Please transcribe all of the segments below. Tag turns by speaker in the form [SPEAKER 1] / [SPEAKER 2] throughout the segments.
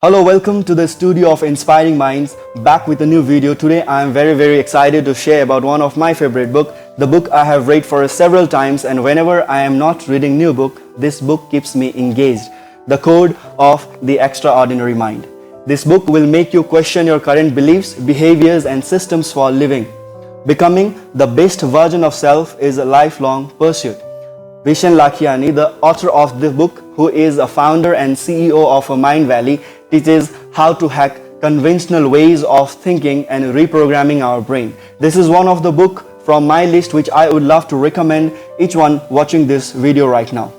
[SPEAKER 1] Hello, welcome to the studio of Inspiring Minds, back with a new video. Today I am very excited to share about one of my favorite book, the book I have read for several times, and whenever I am not reading new book, this book keeps me engaged. The Code of the Extraordinary Mind. This book will make you question your current beliefs, behaviors and systems for living. Becoming the best version of self is a lifelong pursuit. Vishen Lakhiani, the author of the book, who is a founder and CEO of Mindvalley, teaches how to hack conventional ways of thinking and reprogramming our brain. This is one of the book from my list which I would love to recommend each one watching this video right now.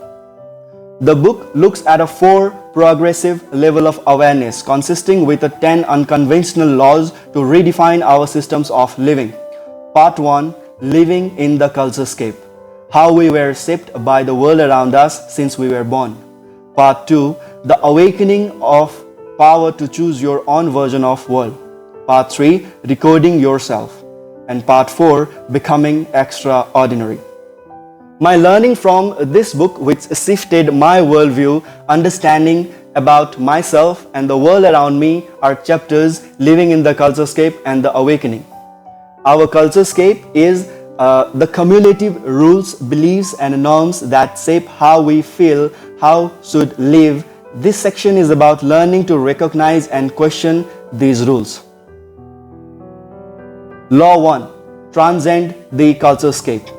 [SPEAKER 1] The book looks at a 4 progressive level of awareness consisting with 10 unconventional laws to redefine our systems of living. Part 1, Living in the Culturescape. How we were shaped by the world around us since we were born. Part 2, The Awakening of Power to Choose Your Own Version of World. Part 3, Recoding Yourself. And Part 4, Becoming Extraordinary. My learning from this book, which shifted my worldview, understanding about myself and the world around me, are chapters Living in the Culturescape and The Awakening. Our culturescape is the cumulative rules, beliefs and norms that shape how we feel, how should live. This section is about learning to recognize and question these rules. Law 1. Transcend the culturescape.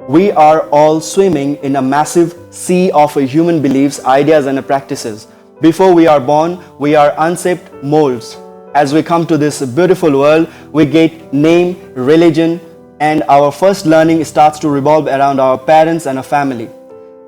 [SPEAKER 1] We are all swimming in a massive sea of human beliefs, ideas and practices. Before we are born, we are unshaped molds. As we come to this beautiful world, we get name, religion, and our first learning starts to revolve around our parents and a family.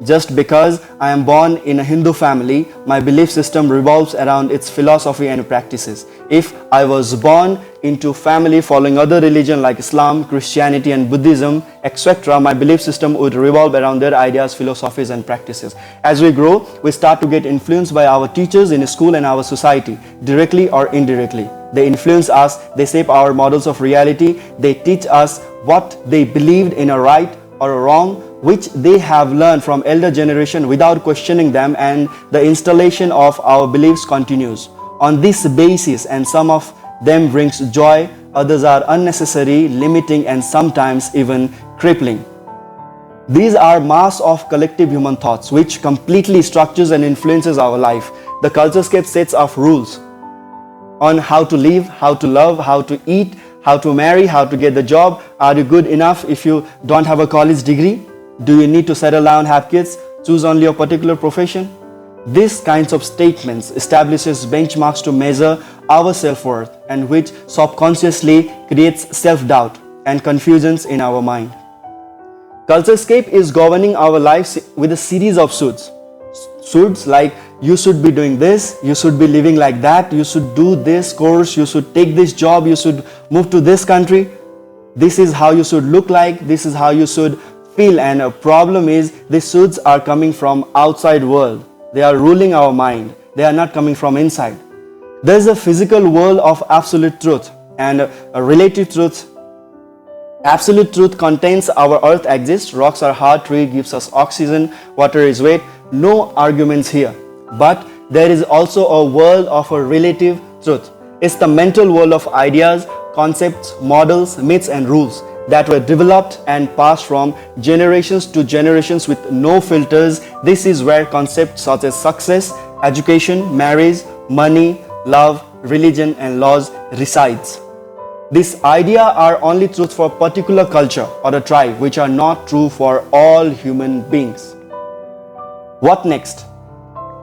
[SPEAKER 1] Just because I am born in a Hindu family, my belief system revolves around its philosophy and practices. If I was born into family following other religion like Islam, Christianity and Buddhism, etc., my belief system would revolve around their ideas, philosophies and practices. As we grow, we start to get influenced by our teachers in school and our society, directly or indirectly. They influence us, they shape our models of reality, they teach us what they believed in a right or a wrong, which they have learned from elder generation without questioning them, and the installation of our beliefs continues. On this basis, and some of them brings joy, others are unnecessary, limiting and sometimes even crippling. These are mass of collective human thoughts which completely structures and influences our life. The culturescape sets of rules on how to live, how to love, how to eat, how to marry, how to get the job. Are you good enough if you don't have a college degree? Do you need to settle down, have kids, choose only a particular profession? These kinds of statements establishes benchmarks to measure our self-worth, and which subconsciously creates self-doubt and confusions in our mind. Culturescape is governing our lives with a series of shoulds. Shoulds like you should be doing this, you should be living like that, you should do this course, you should take this job, you should move to this country. This is how you should look like, this is how you should feel, and a problem is these shoulds are coming from outside world. They are ruling our mind. They are not coming from inside. There is a physical world of absolute truth and a relative truth. Absolute truth contains our earth exists, rocks are hard, tree gives us oxygen, water is wet. No arguments here. But there is also a world of a relative truth. It's the mental world of ideas, concepts, models, myths and rules that were developed and passed from generations to generations with no filters. This is where concepts such as success, education, marriage, money, love, religion and laws resides. These ideas are only truth for a particular culture or a tribe, which are not true for all human beings. What next?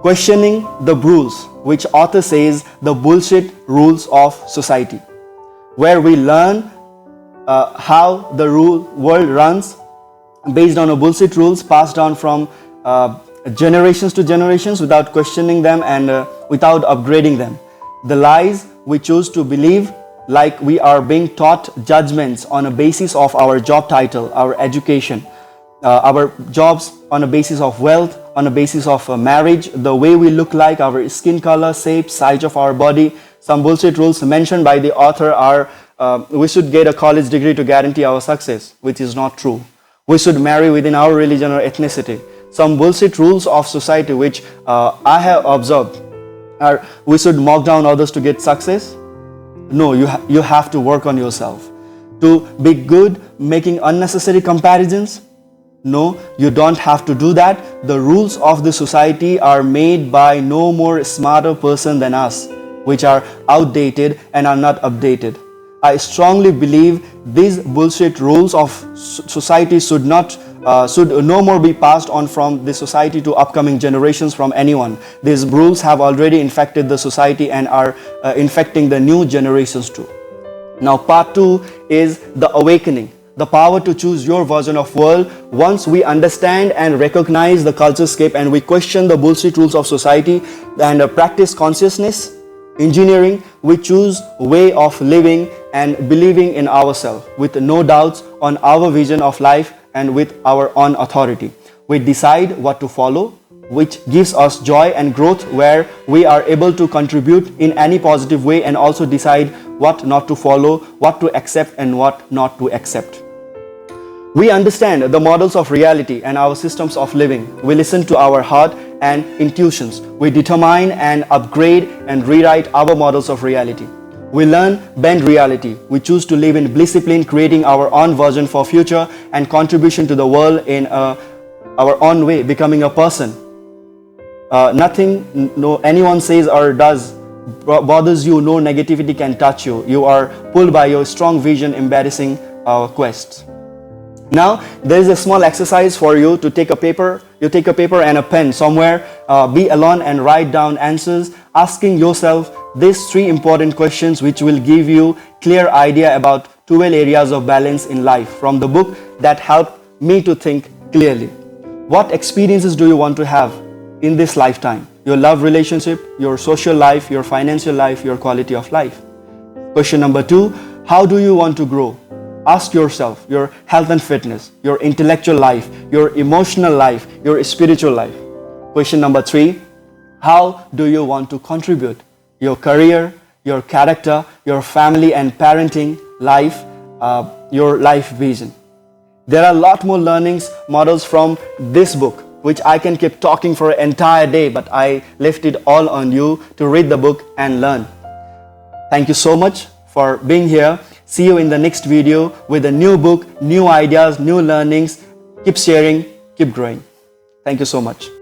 [SPEAKER 1] Questioning the rules, which author says the bullshit rules of society, where we learn how the world runs based on a bullshit rules passed down from generations to generations without questioning them and without upgrading them. The lies we choose to believe, like we are being taught judgments on a basis of our job title, our education, our jobs on a basis of wealth, on a basis of marriage, the way we look like, our skin color, shape, size of our body. Some bullshit rules mentioned by the author are we should get a college degree to guarantee our success, which is not true. We should marry within our religion or ethnicity. Some bullshit rules of society which I have observed Or we should mock down others to get success? No, you have to work on yourself. To be good, making unnecessary comparisons? No, you don't have to do that. The rules of the society are made by no more smarter person than us, which are outdated and are not updated. I strongly believe these bullshit rules of society should no more be passed on from the society to upcoming generations from anyone. These rules have already infected the society and are infecting the new generations too. Now part 2 is the awakening, the power to choose your version of world. Once we understand and recognize the culturescape and we question the bullshit rules of society and practice consciousness, engineering, we choose way of living and believing in ourselves with no doubts on our vision of life and with our own authority. We decide what to follow, which gives us joy and growth, where we are able to contribute in any positive way and also decide what not to follow, what to accept and what not to accept. We understand the models of reality and our systems of living. We listen to our heart and intuitions. We determine and upgrade and rewrite our models of reality. We learn bend reality. We choose to live in discipline, creating our own version for future and contribution to the world in our own way, becoming a person. Nothing anyone says or does bothers you. No negativity can touch you. You are pulled by your strong vision, embarrassing our quest. Now there is a small exercise for you to take a paper. You take a paper and a pen somewhere, be alone and write down answers, asking yourself these 3 important questions which will give you clear idea about 12 areas of balance in life from the book that helped me to think clearly. What experiences do you want to have in this lifetime? Your love relationship, your social life, your financial life, your quality of life. Question number 2, how do you want to grow? Ask yourself your health and fitness, your intellectual life, your emotional life, your spiritual life. Question number 3, how do you want to contribute? Your career, your character, your family and parenting life, your life vision. There are a lot more learnings models from this book, which I can keep talking for an entire day, but I left it all on you to read the book and learn. Thank you so much for being here. See you in the next video with a new book, new ideas, new learnings. Keep sharing, keep growing. Thank you so much.